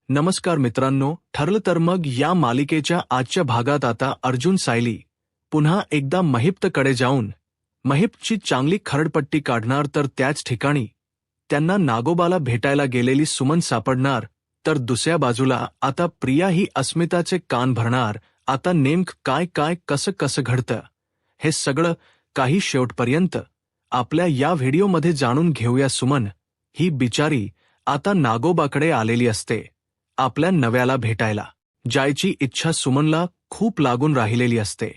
नमस्कार मित्रांनो, ठरलं तर मग या मालिकेच्या आजच्या भागात आता अर्जुन सायली पुन्हा एकदा महिप्तकडे जाऊन महिप्तची चांगली खरडपट्टी काढणार. तर त्याच ठिकाणी त्यांना नागोबाला भेटायला गेलेली सुमन सापडणार. तर दुसऱ्या बाजूला आता प्रिया ही अस्मिताचे कान भरणार. आता नेमकं काय काय कसं कसं घडतं हे सगळं काही शेवटपर्यंत आपल्या या व्हिडिओमध्ये जाणून घेऊया. सुमन ही बिचारी आता नागोबाकडे आलेली असते. आपल्या नव्याला भेटायला जायची इच्छा सुमनला खूप लागून राहिलेली असते.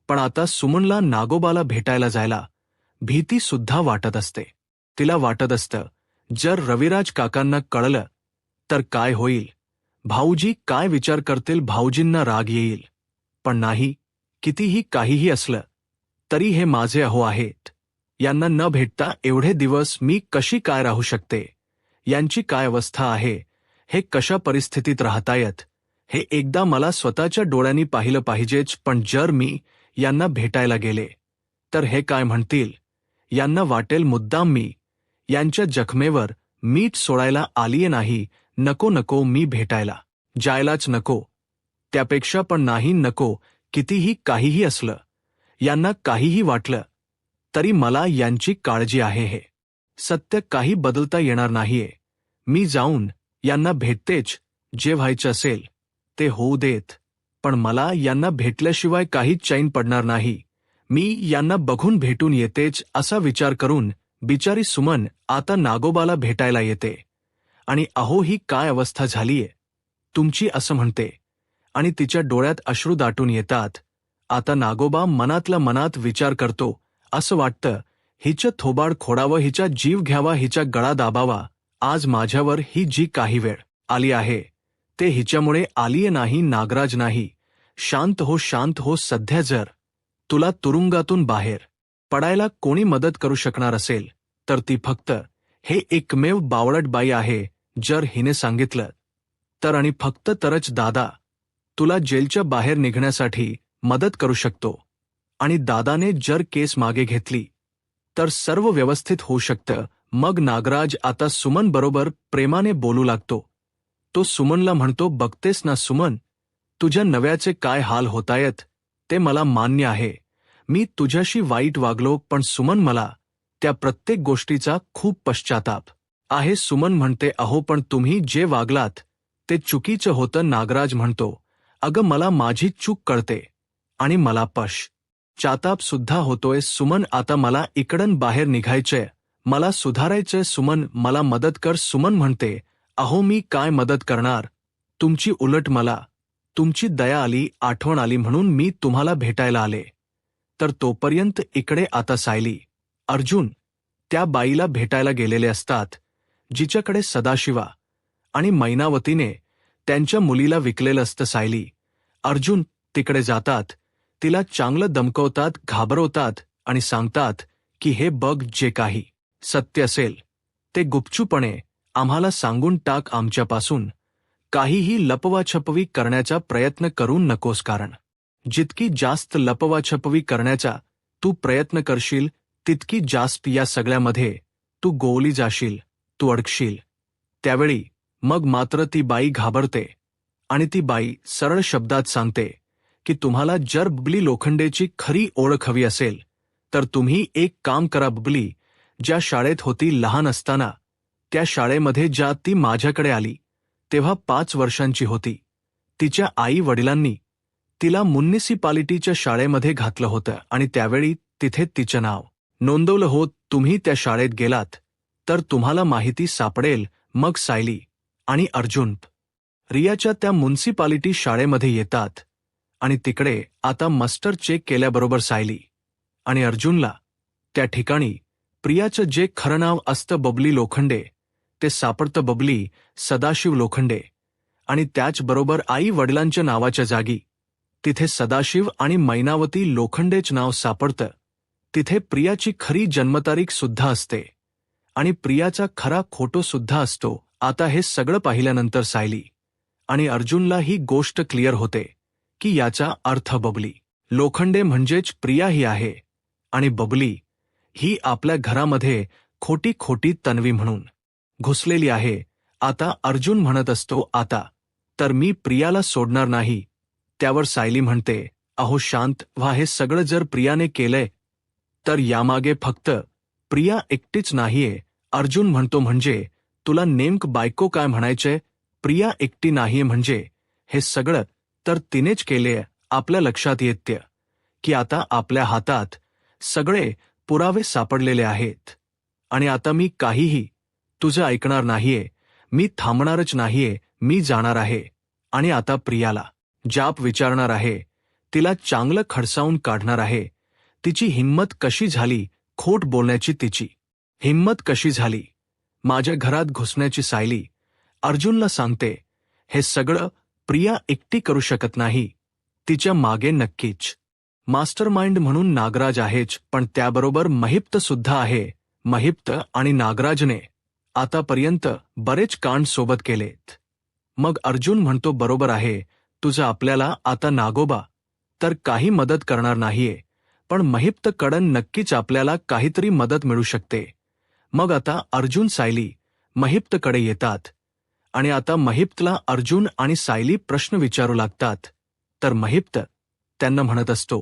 पण आता सुमनला नागोबाला भेटायला जायला भीती सुद्धा वाटत असते. तिला वाटत असतं, जर रविराज काकांना कळलं तर काय होईल, भाऊजी काय विचार करतील, भाऊजींना राग येईल. पण नाही, कितीही काहीही असलं तरी हे माझे अहो आहेत. यांना न भेटता एवढे दिवस मी कशी काय राहू शकते, यांची काय अवस्था आहे, हे कशा परिस्थितीत राहतायत, हे एकदा मला स्वतःच्या डोळ्यांनी पाहिलं पाहिजेच. पण जर मी यांना भेटायला गेले तर हे काय म्हणतील, यांना वाटेल मुद्दाम मी यांच्या जखमेवर मीठ सोडायला आलीये. नाही, नको नको, मी भेटायला जायलाच नको. त्यापेक्षा पण नाही नको, कितीही काहीही असलं, यांना काहीही वाटलं तरी मला यांची काळजी आहे. हे सत्य काही बदलता येणार नाहीये. मी जाऊन यांना भेटतेच, जे व्हायचं असेल ते होऊ देत. पण मला यांना भेटल्याशिवाय काहीच चैन पडणार नाही. मी यांना बघून भेटून येतेच, असा विचार करून बिचारी सुमन आता नागोबाला भेटायला येते. आणि अहो, ही काय अवस्था झालीये तुमची, असं म्हणते. आणि तिच्या डोळ्यात अश्रू दाटून येतात. आता नागोबा मनातल्या मनात विचार करतो, असं वाटतं हिचं थोबाड खोडावं, हिचा जीव घ्यावा, हिचा गळा दाबावा. आज माझ्यावर ही जी काही वेळ आली आहे ते हिच्यामुळे आलीये. नाही नागराज, नाही, शांत हो, शांत हो. सध्या जर तुला तुरुंगातून बाहेर पडायला कोणी मदत करू शकणार असेल तर ती फक्त हे एकमेव बावळट बाई आहे. जर हिने सांगितलं तर, आणि फक्त तरच दादा तुला जेलच्या बाहेर निघण्यासाठी मदत करू शकतो. आणि दादाने जर केस मागे घेतली तर सर्व व्यवस्थित होऊ शकतं. मग नागराज आता सुमन बरोबर प्रेमाने बोलू लागतो. तो सुमनला म्हणतो, बघतेस ना सुमन, तुझ्या नव्याचे काय हाल होतायत ते मला मान्य आहे. मी तुझ्याशी वाईट वागलो, पण सुमन मला त्या प्रत्येक गोष्टीचा खूप पश्चाताप आहे. सुमन म्हणते, अहो पण तुम्ही जे वागलात ते चुकीचं होतं. नागराज म्हणतो, अगं मला माझी चूक कळते आणि मला पश्चाताप सुद्धा होतोय. सुमन आता मला इकडून बाहेर निघायचंय, मला सुधारायचंय. सुमन मला मदत कर. सुमन म्हणते, अहो मी काय मदत करणार तुमची, उलट मला तुमची दया आली, आठवण आली म्हणून मी तुम्हाला भेटायला आले. तर तोपर्यंत इकडे आता सायली, अर्जुन त्या बाईला भेटायला गेलेले असतात जिच्याकडे सदाशिवा आणि मैनावतीने त्यांच्या मुलीला विकलेलं असतं. सायली, अर्जुन तिकडे जातात, तिला चांगलं दमकवतात, घाबरवतात आणि सांगतात की हे बघ, जे काही सत्य असेल ते गुपचूपणे आम्हाला सांगून टाक. आमच्यापासून काहीही लपवाछपवी करण्याचा प्रयत्न करू नकोस, कारण जितकी जास्त लपवाछपवी करण्याचा तू प्रयत्न करशील तितकी जास्त या सगळ्यामध्ये तू गोवली जाशील, तू अडकशील. त्यावेळी मग मात्र ती बाई घाबरते आणि ती बाई सरळ शब्दात सांगते की तुम्हाला जर बबली लोखंडेची खरी ओळख हवी असेल तर तुम्ही एक काम करा. बबली ज्या शाळेत होती लहान असताना, त्या शाळेमध्ये ज्या ती माझ्याकडे आली तेव्हा 5 वर्षांची होती. तिच्या आई वडिलांनी तिला म्युनिसिपालिटीच्या शाळेमध्ये घातलं होतं आणि त्यावेळी तिथे तिचं नाव नोंदवलं होत. तुम्ही त्या शाळेत गेलात तर तुम्हाला माहिती सापडेल. मग सायली आणि अर्जुन रियाच्या त्या म्युनिसिपालिटी शाळेमध्ये येतात आणि तिकडे आता मास्टर चेक केल्याबरोबर सायली आणि अर्जुनला त्या ठिकाणी प्रियाचं जे खरं नाव असतं बबली लोखंडे ते सापडतं. बबली सदाशिव लोखंडे. आणि त्याचबरोबर आई वडिलांच्या नावाच्या जागी तिथे सदाशिव आणि मैनावती लोखंडेच नाव सापडतं. तिथे प्रियाची खरी जन्मतारीख सुद्धा असते आणि प्रियाचा खरा खोटो सुद्धा असतो. आता हे सगळं पाहिल्यानंतर सायली आणि अर्जुनला ही गोष्ट क्लिअर होते की याचा अर्थ बबली लोखंडे म्हणजेच प्रिया ही आहे आणि बबली ही आपल्या घरामध्ये खोटी खोटी तन्वी म्हणून घुसलेली आहे आता अर्जुन म्हणत असतो आता तर मी प्रियाला सोडणार नाही. त्यावर सायली म्हणते, अहो शांत व्हा, हे सगळं जर प्रियाने केलंय तर यामागे फक्त प्रिया एकटीच नाहीये. अर्जुन म्हणतो म्हणजे तुला नेमकं बायको काय म्हणायचंय? प्रिया एकटी नाहीये म्हणजे हे सगळं तर तिनेच केलेय. आपल्या लक्षात येते की आता आपल्या हातात सगळे पुरावे सापडलेले आहेत आणि आता मी काहीही तुझं ऐकणार नाहीये. मी थांबणारच नाहीये. मी जाणार आहे आणि आता प्रियाला जाप विचारणार आहे. तिला चांगलं खडसावून काढणार आहे. तिची हिंमत कशी झाली खोट बोलण्याची? तिची हिंमत कशी झाली माझ्या घरात घुसण्याची? सायली अर्जुनला सांगते, हे सगळं प्रिया एकटी करू शकत नाही. तिच्या मागे नक्कीच मास्टरमाइंड म्हणून नागराज आहेच, पण त्याबरोबर महिप्त सुद्धा आहे. महिप्त आणि नागराजने आतापर्यंत बरेच कांड सोबत केलेत. मग अर्जुन म्हणतो, बरोबर आहे तुझं. आपल्याला आता नागोबा तर काही मदत करणार नाहीये, पण महिप्त कडन नक्कीच आपल्याला काहीतरी मदत मिळू शकते. मग आता अर्जुन सायली महिप्तकडे येतात आणि आता महिप्तला अर्जुन आणि सायली प्रश्न विचारू लागतात. तर महिप्त त्यांना म्हणत असतो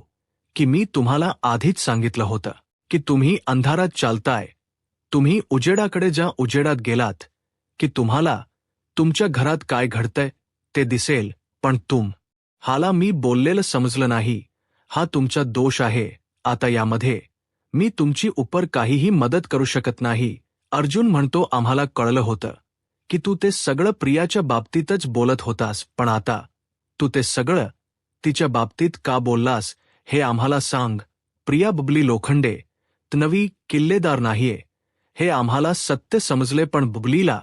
की मी तुम्हाला आधीच सांगितलं होतं की तुम्ही अंधारात चालताय. तुम्ही उजेडाकडे ज्या उजेडात गेलात की तुम्हाला तुमच्या घरात काय घडतंय ते दिसेल, पण हाला मी बोललेलं समजलं नाही. हा तुमचा दोष आहे. आता यामध्ये मी तुमची उपर काहीही मदत करू शकत नाही. अर्जुन म्हणतो, आम्हाला कळलं होतं की तू ते सगळं प्रियाच्या बाबतीतच बोलत होतास, पण आता तू ते सगळं तिच्या बाबतीत का बोललास हे आम्हाला सांग. प्रिया बुबली लोखंडे तन्वी किल्लेदार नाहीये हे आम्हाला सत्य समजले, पण बुबलीला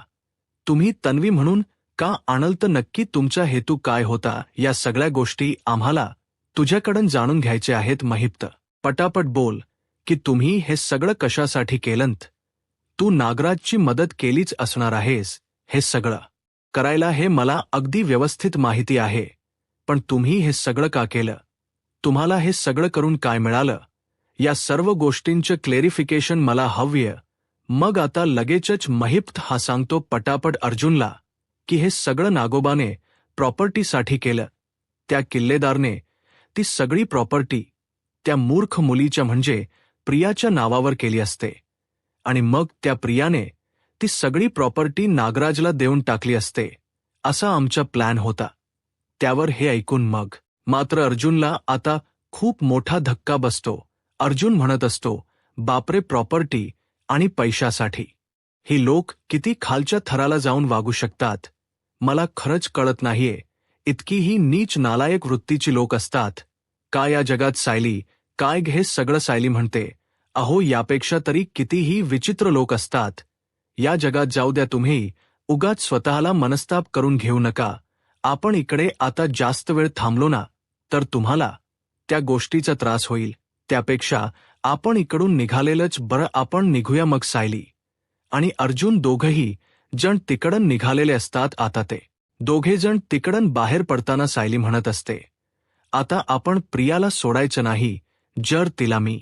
तुम्ही तन्वी म्हणून का आणलं? तर नक्की तुमचा हेतू काय होता? या सगळ्या गोष्टी आम्हाला तुझ्याकडून जाणून घ्यायचे आहेत. महिप्त पटापट बोल की तुम्ही हे सगळं कशासाठी केलंत? तू नागराजची मदत केलीच असणार आहेस. हे सगळं करायला हे मला अगदी व्यवस्थित माहिती आहे, पण तुम्ही हे सगळं का केलं? तुम्हाला हे सगळं करून काय मिळालं? या सर्व गोष्टींचं क्लेरिफिकेशन मला हवंय. मग आता लगेचच महिप्त हा सांगतो पटापट अर्जुनला की हे सगळं नागोबाने प्रॉपर्टीसाठी केलं. त्या किल्लेदारने ती सगळी प्रॉपर्टी त्या मूर्ख मुलीच्या म्हणजे प्रियाच्या नावावर केली असते आणि मग त्या प्रियाने ती सगळी प्रॉपर्टी नागराजला देऊन टाकली असते, असा आमचा प्लॅन होता. त्यावर हे ऐकून मग मात्र अर्जुनला आता खूप मोठा धक्का बसतो. अर्जुन म्हणत असतो, बापरे, प्रॉपर्टी आणि पैशासाठी ही लोक किती खालच्या थराला जाऊन वागू शकतात. मला खरंच कळत नाहीये. इतकी ही नीच नालायक वृत्तीची लोक असतात का या जगात? सायली काय हे सगळं? सायली म्हणते, अहो यापेक्षा तरी कितीही विचित्र लोक असतात या जगात. जाऊ द्या, तुम्ही उगाच स्वतःला मनस्ताप करून घेऊ नका. आपण इकडे आता जास्त वेळ थांबलो ना तर तुम्हाला त्या गोष्टीचा त्रास होईल. त्यापेक्षा आपण इकडून निघालेलंच बरं. आपण निघूया मग. सायली आणि अर्जुन दोघंही जण तिकडून निघालेले असतात. आता ते दोघे जण तिकडून बाहेर पडताना सायली म्हणत असते, आता आपण प्रियाला सोडायचं नाही. जर तिला मी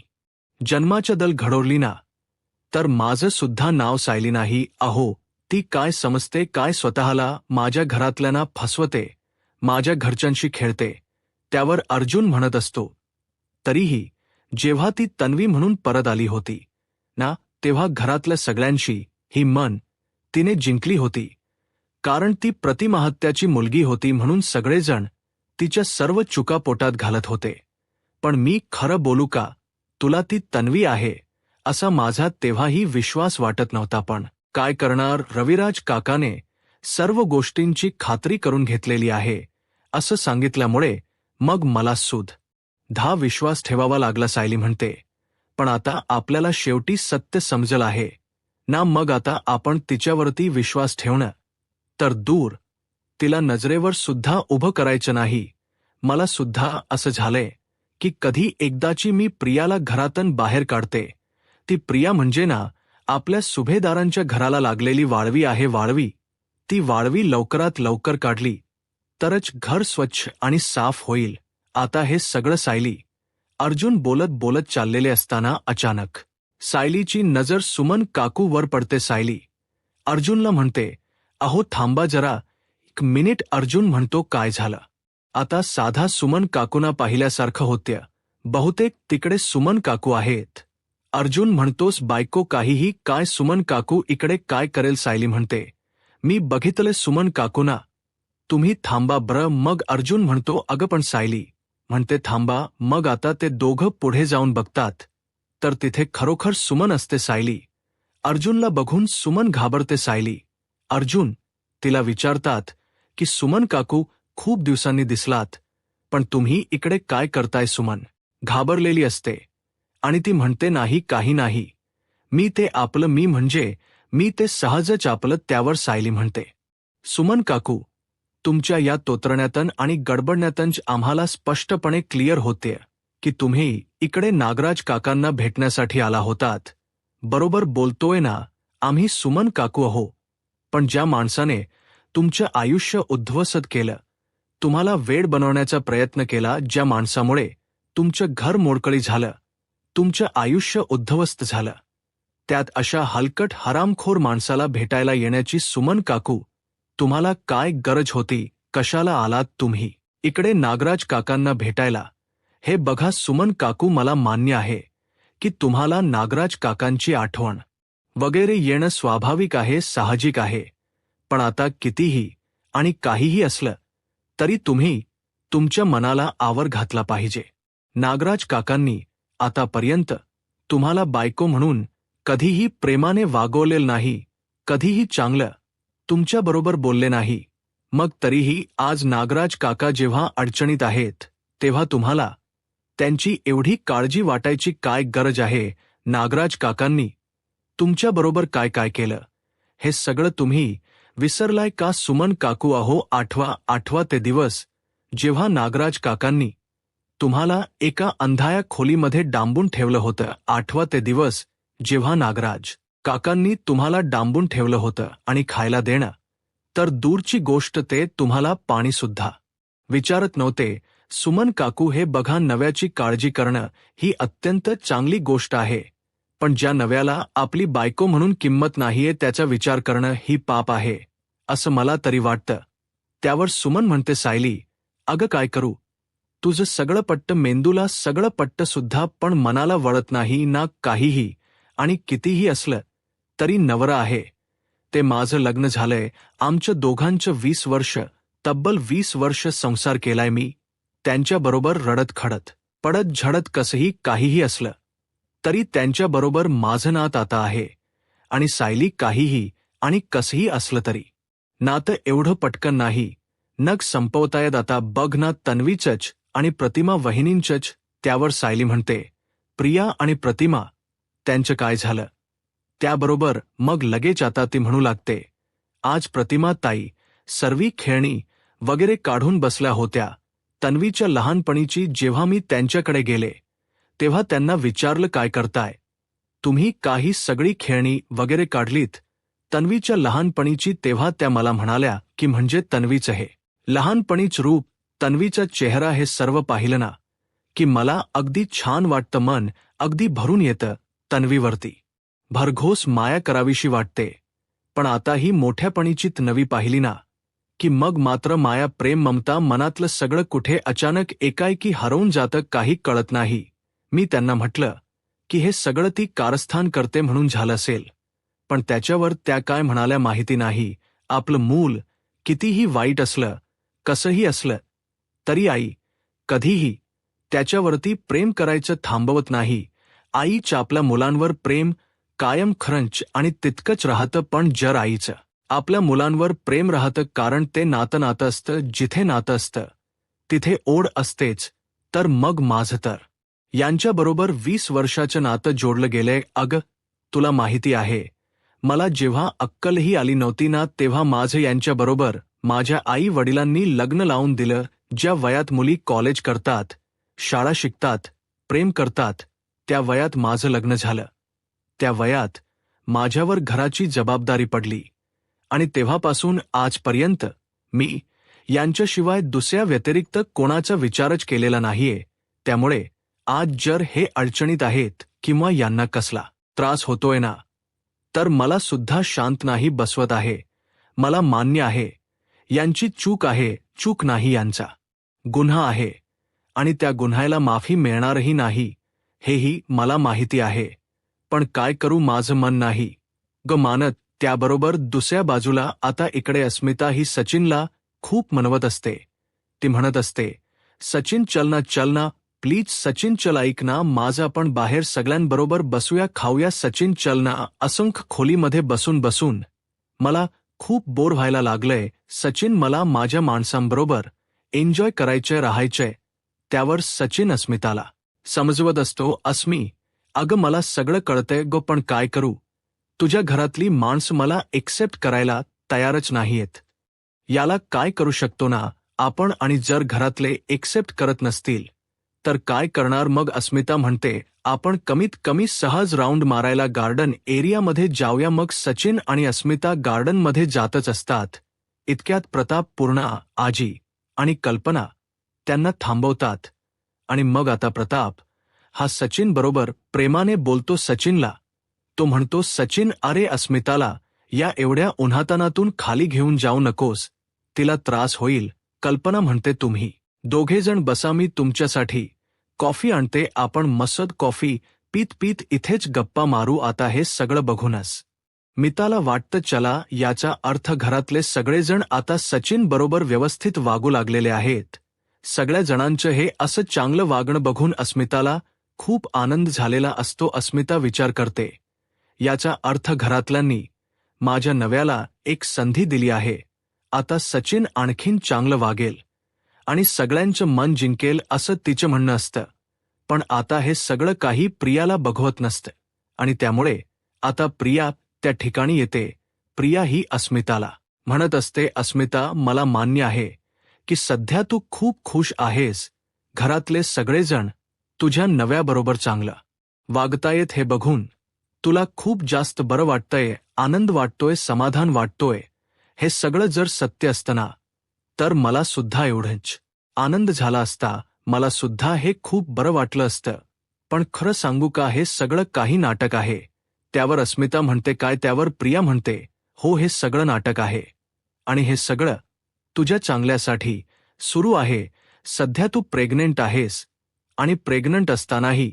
जन्माच्या दल घडवली ना तर माझं सुद्धा नाव सायली नाही. अहो ती काय समजते काय स्वतःला? माझ्या घरातल्यांना फसवते, माझ्या घरच्यांशी खेळते. त्यावर अर्जुन म्हणत असतो, तरीही जेव्हा ती तन्वी म्हणून परत आली होती ना तेव्हा घरातल्या सगळ्यांशी ही मन तिने जिंकली होती, कारण ती प्रतिमाहत्याची मुलगी होती म्हणून सगळेजण तिच्या सर्व चुका पोटात घालत होते. पण मी खरं बोलू का, तुला ती तन्वी आहे असा माझा तेव्हाही विश्वास वाटत नव्हता. पण काय करणार, रविराज काकाने सर्व गोष्टींची खात्री करून घेतलेली आहे असं सांगितल्यामुळे मग मला सुद्धा विश्वास ठेवावा लागला. सायली म्हणते, पण आता आपल्याला शेवटी सत्य समजलं आहे ना, मग आता आपण तिच्यावरती विश्वास ठेवणं तर दूर, तिला नजरेवर सुद्धा उभं करायचं नाही. मला सुद्धा असं झालंय की कधी एकदाची मी प्रियाला घरातून बाहेर काढते. ती प्रिया म्हणजे ना आपल्या सुभेदारांच्या घराला लागलेली वाळवी आहे. वाळवी, ती वाळवी लवकरात लवकर काढली तरच घर स्वच्छ आणि साफ होईल. आता हे सगळं सायली अर्जुन बोलत बोलत चाललेले असताना अचानक सायलीची नजर सुमन काकूवर पडते. सायली अर्जुनला म्हणते, अहो थांबा जरा, एक मिनिट, अर्जुन म्हणतो. काय झालं? आता साधा सुमन काकूंना पाहिल्यासारखं होत्या. बहुतेक तिकडे सुमन काकू आहेत. अर्जुन म्हणतोस बायको काहीही काय? सुमन काकू इकडे काय करेल? सायली म्हणते. मी बघितले सुमन काकूना. तुम्ही थांबा बरं. मग अर्जुन म्हणतो अगं पण सायली म्हणते थांबा. मग आता ते दोघं पुढे जाऊन बघतात तर तिथे खरोखर सुमन असते. सायली. अर्जुनला बघून सुमन घाबरते. सायली, अर्जुन तिला विचारतात की सुमन काकू, खूप दिवसांनी दिसलात, पण तुम्ही इकडे काय करताय? सुमन घाबरलेली असते आणि ती म्हणते नाही, काही नाही, मी ते आपलं, मी ते सहजच आपलं. त्यावर सायली म्हणते, सुमन काकू, तुमच्या या तोतरण्यातन आणि गडबडण्यातन आम्हाला स्पष्टपणे क्लिअर होते की तुम्ही इकडे नागराज काकांना भेटण्यासाठी आला होतात. बरोबर बोलतोय ना? आम्ही सुमन काकू आहो. पण ज्या माणसाने तुमचं आयुष्य उद्ध्वस्त केलं, तुम्हाला वेड बनवण्याचा प्रयत्न केला, ज्या माणसामुळे तुमचं घर मोडकळी झालं, तुमचं आयुष्य उद्ध्वस्त झालं, त्यात अशा हलकट हरामखोर माणसाला भेटायला येण्याची सुमन काकू तुम्हाला काय गरज होती? कशाला आलात तुम्ही इकडे नागराज काकांना भेटायला? हे बघा सुमन काकू, मला मान्य आहे की तुम्हाला नागराज काकांची आठवण वगैरे येणं स्वाभाविक आहे, साहजिक आहे. पण आता कितीही आणि काहीही असलं तरी तुम्ही तुमच्या मनाला आवर घातला पाहिजे. नागराज काकांनी आतापर्यंत तुम्हाला बायको म्हणून कधीही प्रेमाने वागवलेलं नाही, कधीही चांगलं तुमच्याबरोबर बोलले नाही. मग तरीही आज नागराज काका जेव्हा अडचणीत आहेत तेव्हा तुम्हाला त्यांची एवढी काळजी वाटायची काय गरज आहे? नागराज काकांनी तुमच्याबरोबर काय काय केलं हे सगळं तुम्ही विसरलाय का? सुमन काकू अहो, आठवा ते दिवस जेव्हा नागराज काकांनी तुम्हाला एका अंधाया खोलीमध्ये डांबून ठेवलं होतं. आठवा ते दिवस जेव्हा नागराज काकांनी तुम्हाला डांबून ठेवलं होतं आणि खायला देणं तर दूरची गोष्ट, ते तुम्हाला पाणी सुद्धा विचारत नव्हते. सुमन काकू, हे बघा, नव्याची काळजी करणं ही अत्यंत चांगली गोष्ट आहे, पण ज्या नव्याला आपली बायको म्हणून किंमत नाहीये त्याचा विचार करणं ही पाप आहे, असं मला तरी वाटतं. त्यावर सुमन म्हणते, सायली, अगं काय करू? तुझं सगळं पट्ट, मेंदूला सगळं पट्ट सुद्धा, पण मनाला वळत नाही ना काहीही. आणि कितीही असलं तरी नवरा आहे, ते माझं लग्न झालंय, आमचं दोघांचं 20 वर्ष, तब्बल 20 वर्ष संसार केलाय मी त्यांच्याबरोबर, रडत खडत पडत झडत, कसंही काहीही असलं तरी त्यांच्याबरोबर माझं नातं आता आहे. आणि सायली, काहीही आणि कसंही असलं तरी नातं एवढं पटकन नाही नग संपवतायत. आता बघ ना, तन्वीचंच आणि प्रतिमा वहिनींचंच. त्यावर सायली म्हणते, प्रिया आणि प्रतिमा, त्यांचं काय झालं? त्याबरोबर मग लगेच आता ती म्हणू लागते, आज प्रतिमा ताई सर्वी खेळणी वगैरे काढून बसल्या होत्या. तन्वीच्या लहानपणीची. जेव्हा मी त्यांच्याकडे गेले तेव्हा त्यांना विचारलं, काय करताय तुम्ही? काही सगळी खेळणी वगैरे काढलीत तन्वीच्या लहानपणीची. तेव्हा त्या मला म्हणाल्या की म्हणजे तन्वीचं हे लहानपणीच रूप, तन्वीचा चेहरा, हे सर्व पाहिलं ना की मला अगदी छान वाटतं, मन अगदी भरून येतं. तन्वीवरती भरघोस माया करावीशी वाटते. पण आता ही मोठ्यापणीची तन्वी पाहिली ना की मग मात्र माया, प्रेम, ममता, मनातलं सगळं कुठे अचानक एकाएकी हरवून जातं, काही कळत नाही. मी त्यांना म्हटलं की हे सगळं ती कारस्थान करते म्हणून झालं असेल, पण त्याच्यावर त्या काय म्हणाल्या माहिती नाही. आपलं मूल कितीही वाईट असलं, कसंही असलं तरी आई कधीही त्याच्यावरती प्रेम करायचं थांबवत नाही. आईच्या आपल्या मुलांवर प्रेम कायम खरंच आणि तितकंच राहतं. पण जर आईचं आपल्या मुलांवर प्रेम राहतं, कारण ते नातं असतं, जिथे नातं असतं तिथे ओढ असतेच. तर मग माझं तर यांच्याबरोबर 20 वर्षाचं नातं जोडलं गेलंय. अगं, तुला माहिती आहे, मला जेव्हा अक्कलही आली नव्हती ना तेव्हा माझं यांच्याबरोबर माझ्या आई वडिलांनी लग्न लावून दिलं. ज्या वयात मुली कॉलेज करतात, शाळा शिकतात, प्रेम करतात, त्या वयात माझं लग्न झालं. त्या वयात माझ्यावर घराची जबाबदारी पडली आणि तेव्हापासून आजपर्यंत मी यांच्याशिवाय दुसऱ्या व्यतिरिक्त कोणाचा विचारच केलेला नाहीये. त्यामुळे आज जर हे अडचणीत आहेत किंवा यांना कसला त्रास होतोय ना, तर मला सुद्धा शांत नाही बसवत आहे. मला मान्य आहे, यांची चूक आहे, चूक नाही यांचा गुन्हा आहे आणि त्या गुन्ह्याला माफी मिळणारही नाही, हेही मला माहिती आहे. पण काय करू, माझं मन नाही ग मानत. त्याबरोबर दुसऱ्या बाजूला आता इकडे अस्मिता ही सचिनला खूप मनवत असते. ती म्हणत असते, सचिन चलना चलना, प्लीज सचिन चल, ऐक ना माझं, आपण बाहेर सगळ्यांबरोबर बसूया, खाऊया, सचिन चलना. असंख्य खोलीमध्ये बसून बसून मला खूप बोर व्हायला लागलंय सचिन, मला माझ्या माणसांबरोबर एन्जॉय करायचंय, राहायचंय. त्यावर सचिन अस्मिताला समजवत असतो, अस्मी अगं मला सगळं कळतंय गो, पण काय करू, तुझ्या घरातली माणसं मला एक्सेप्ट करायला तयारच नाहीयेत. याला काय करू शकतो ना आपण, आणि जर घरातले एक्सेप्ट करत नसतील तर काय करणार मग. अस्मिता म्हणते, आपण कमीत कमी सहज राऊंड मारायला गार्डन एरियामध्ये जाऊया. मग सचिन आणि अस्मिता गार्डनमध्ये जातच असतात. इतक्यात प्रताप, पूर्णा, आजी आणि कल्पना त्यांना थांबवतात. आणि मग आता प्रताप हा सचिन बरोबर प्रेमाने बोलतो सचिनला. तो म्हणतो, सचिन अरे अस्मिताला या एवढ्या उन्हातानातून खाली घेऊन जाऊ नकोस, तिला त्रास होईल. कल्पना म्हणते, तुम्ही दोघेजण बसा, मी तुमच्यासाठी कॉफी आणते, आपण मस्त कॉफी पीत पीत इथेच गप्पा मारू. आता हे सगळं बघूनच मिताला वाटतं, चला याचा अर्थ घरातले सगळेजण आता सचिन बरोबर व्यवस्थित वागू लागलेले आहेत. सगळ्या जणांचं हे असं चांगलं वागणं बघून अस्मिताला खूप आनंद झालेला असतो. अस्मिता विचार करते, याचा अर्थ घरातल्यांनी माझ्या नव्याला एक संधी दिली आहे. आता सचिन आणखीन चांगलं वागेल आणि सगळ्यांचं मन जिंकेल, असं तिचं म्हणणं असतं. पण आता हे सगळं काही प्रियाला बघवत नसतं आणि त्यामुळे आता प्रिया त्या ठिकाणी येते. प्रिया ही अस्मिताला म्हणत असते, अस्मिता मला मान्य आहे की सध्या तू खूप खुश आहेस, घरातले सगळेजण तुझ्या नव्याबरोबर चांगलं वागतायत हे बघून तुला खूप जास्त बरं वाटतंय, आनंद वाटतोय, समाधान वाटतोय. हे सगळं जर सत्य असतं ना तर मला सुद्धा एवढंच आनंद झाला असता, मला सुद्धा हे खूप बरं वाटलं असतं. पण खरं सांगू का, हे सगळं काही नाटक आहे. त्यावर अस्मिता म्हणते, काय. त्यावर प्रिया म्हणते, हो हे सगळं नाटक आहे आणि हे सगळं तुझ्या चांगल्यासाठी सुरू आहे. सध्या तू प्रेग्नेंट आहेस आणि प्रेग्नंट असतानाही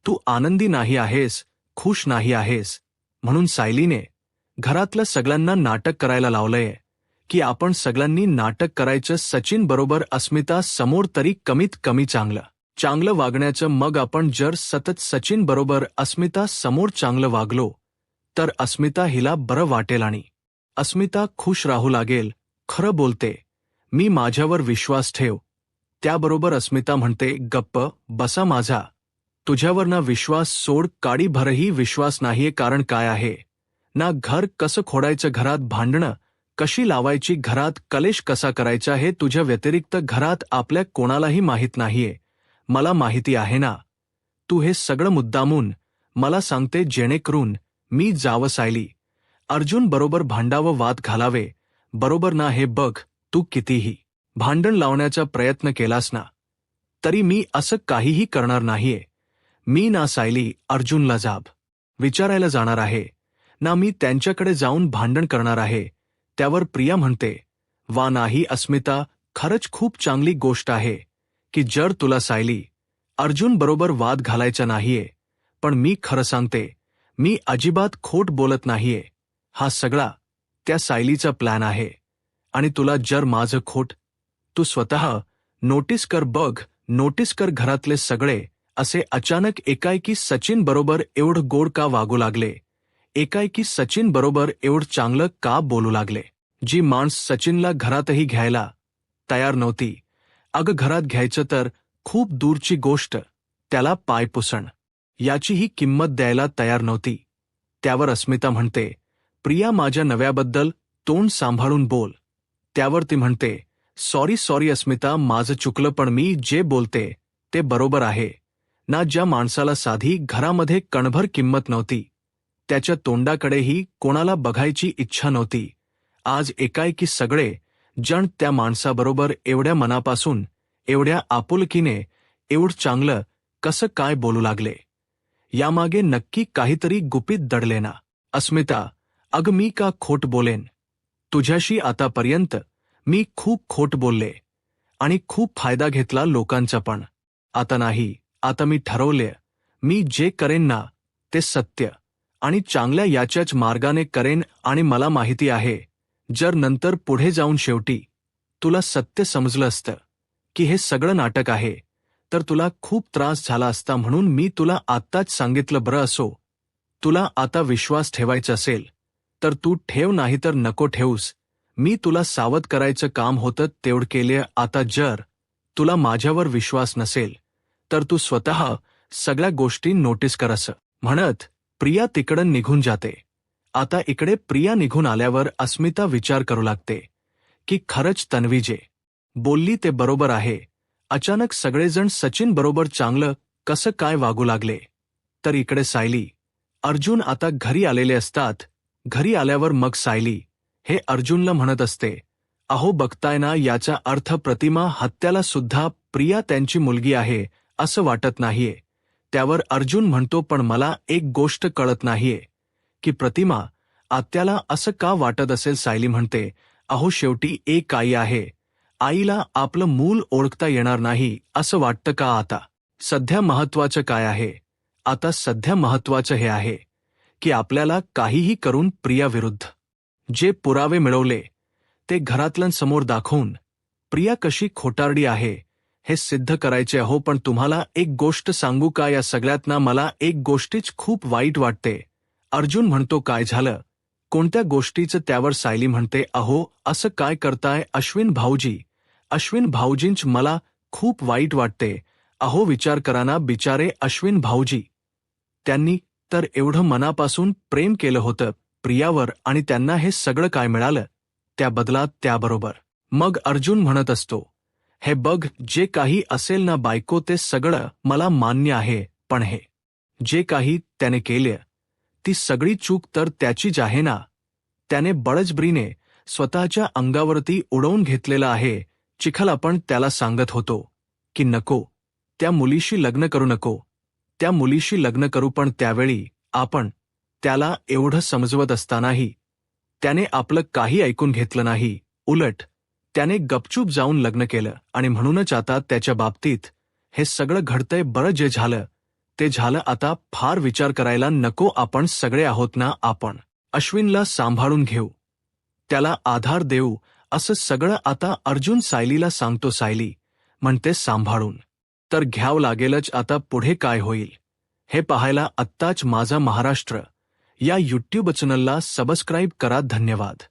तू आनंदी नाही आहेस, खुश नाही आहेस. म्हणून सायलीने घरातल्या सगळ्यांना नाटक करायला लावलंय की आपण सगळ्यांनी नाटक करायचं सचिन बरोबर अस्मिता समोर, तरी कमीत कमी चांगलं वागण्याचं. मग आपण जर सतत सचिन बरोबर अस्मिता समोर चांगलं वागलो तर अस्मिता हिला बरं वाटेल आणि अस्मिता खुश राहू लागेल. खरं बोलते मी, माझ्यावर विश्वास ठेव. त्याबरोबर अस्मिता म्हणते, गप्प बसा, माझा तुझ्यावर ना विश्वास सोड, काडी भरही विश्वास नाहीये. कारण काय आहे ना, घर कसं खोडायचं, घरात भांडणं कशी लावायची, घरात कलेश कसा करायचा, हे तुझ्या व्यतिरिक्त घरात आपल्या कोणालाही माहीत नाहीये. मला माहिती आहे ना, तू हे सगळं मुद्दामून मला सांगते जेणेकरून मी जावं सायली अर्जुन बरोबर भांडावं, वाद घालावे, बरोबर ना. हे बघ, तू कितीही भांडण लावण्याचा प्रयत्न केलास ना तरी मी असं काहीही करणार नाहीये. मी ना सायली अर्जुनला जाब विचारायला जाणार आहे, ना मी त्यांच्याकडे जाऊन भांडण करणार आहे. त्यावर प्रिया म्हणते, वा नाही अस्मिता, खरंच खूप चांगली गोष्ट आहे की जर तुला सायली अर्जुन बरोबर वाद घालायचा नाहीये. पण मी खरं सांगते, मी अजिबात खोट बोलत नाहीये. हा सगळा त्या सायलीचा प्लॅन आहे आणि तुला जर माझं खोट, तू स्वतः नोटीस कर, बघ नोटीस कर, घरातले सगळे असे अचानक एकाएकी सचिन बरोबर एवढं गोड का वागू लागले, एकाएकी सचिन बरोबर एवढं चांगलं का बोलू लागले. जी माणस सचिनला घरातही घ्यायला तयार नव्हती, अगं घरात घ्यायचं तर खूप दूरची गोष्ट, त्याला पायपुसण याचीही किंमत द्यायला तयार नव्हती. त्यावर अस्मिता म्हणते, प्रिया माझ्या नव्याबद्दल तोंड सांभाळून बोल. त्यावर ती म्हणते, सॉरी अस्मिता, माझं चुकलं, पण मी जे बोलते ते बरोबर आहे ना. ज्या माणसाला साधी घरामध्ये कणभर किंमत नव्हती, त्याच्या तोंडाकडेही कोणाला बघायची इच्छा नव्हती, आज एकाएकी सगळे जण त्या माणसाबरोबर एवढ्या मनापासून, एवढ्या आपुलकीने, एवढं चांगलं कसं काय बोलू लागले. यामागे नक्की काहीतरी गुपित दडले ना. अस्मिता, अगं मी का खोट बोलेन, तुझ्याशी आतापर्यंत मी खूप खोट बोलले आणि खूप फायदा घेतला लोकांचा, पण आता नाही. आता मी ठरवले, मी जे करेन ना ते सत्य आणि चांगल्या याच्याच मार्गाने करेन. आणि मला माहिती आहे, जर नंतर पुढे जाऊन शेवटी तुला सत्य समजलं असतं की हे सगळं नाटक आहे, तर तुला खूप त्रास झाला असता. म्हणून मी तुला आत्ताच सांगितलं. बरं असो, तुला आता विश्वास ठेवायचा असेल तर तू ठेव, नाही तर नको ठेवूस. मी तुला सावध करायचं काम होतं तेवढं केले. आता जर तुला माझ्यावर विश्वास नसेल तर तू स्वतः सगळ्या गोष्टी नोटीस कर, असं म्हणत प्रिया तिकडं निघून जाते. आता इकडे प्रिया निघून आल्यावर अस्मिता विचार करू लागते की खरंच तन्वी जे बोलली ते बरोबर आहे. अचानक सगळेजण सचिन बरोबर चांगलं कसं काय वागू लागले. तर इकडे सायली, अर्जुन आता घरी आलेले असतात. घरी आल्यावर मग सायली हे अर्जुनला म्हणत असते, अहो बघताय ना, याचा अर्थ प्रतिमा हत्याला सुद्धा प्रिया त्यांची मुलगी आहे असं वाटत नाहीये. त्यावर अर्जुन म्हणतो, पण मला एक गोष्ट कळत नाहीये की प्रतिमा आत्याला असं का वाटत असेल. सायली म्हणते, अहो शेवटी एक आई आहे. आईला आपलं मूल ओळखता येणार नाही असं वाटतं का? आता सध्या महत्वाचं काय आहे? आता सध्या महत्वाचं हे आहे की आपल्याला काहीही करून प्रियाविरुद्ध जे पुरावे मिळवले ते घरातल्यांसमोर दाखवून प्रिया कशी खोटारडी आहे हे सिद्ध करायचे. अहो पण तुम्हाला एक गोष्ट सांगू का? या सगळ्यातना मला एक गोष्टीच खूप वाईट वाटते. अर्जुन म्हणतो, काय झालं? कोणत्या गोष्टीचं? त्यावर सायली म्हणते, अहो असं काय करताय अश्विन भाऊजी? अश्विन भाऊजींच मला खूप वाईट वाटते. अहो विचार करा ना, बिचारे अश्विन भाऊजी. त्यांनी तर एवढं मनापासून प्रेम केलं होतं प्रियावर आणि त्यांना हे सगळं काय मिळालं त्या बदलात? त्याबरोबर मग अर्जुन म्हणत असतो, हे बघ, जे काही असेल ना बायको, ते सगळं मला मान्य आहे, पण हे जे काही त्याने केले ती सगळी चूक तर त्याचीच आहे ना. त्याने बळजबरीने स्वतःच्या अंगावरती उडवून घेतलेलं आहे चिखल. आपण त्याला सांगत होतो की नको, त्या मुलीशी लग्न करू नको, त्या मुलीशी लग्न करू, पण त्यावेळी आपण त्याला एवढं समजवत असतानाही त्याने आपलं काही ऐकून घेतलं नाही. उलट त्याने गपचूप जाऊन लग्न केलं आणि म्हणूनच आता त्याच्या बाबतीत हे सगळं घडतंय. बरं, जे झालं ते झालं. आता फार विचार करायला नको. आपण सगळे आहोत ना, आपण अश्विनला सांभाळून घेऊ, त्याला आधार देऊ, असं सगळं आता अर्जुन सायलीला सांगतो. सायली म्हणते, सांभाळून तर घ्यावं लागेलच. आता पुढे काय होईल हे पाहायला आत्ताच माझा महाराष्ट्र या यूट्यूब चॅनलला सबस्क्राईब करा. धन्यवाद.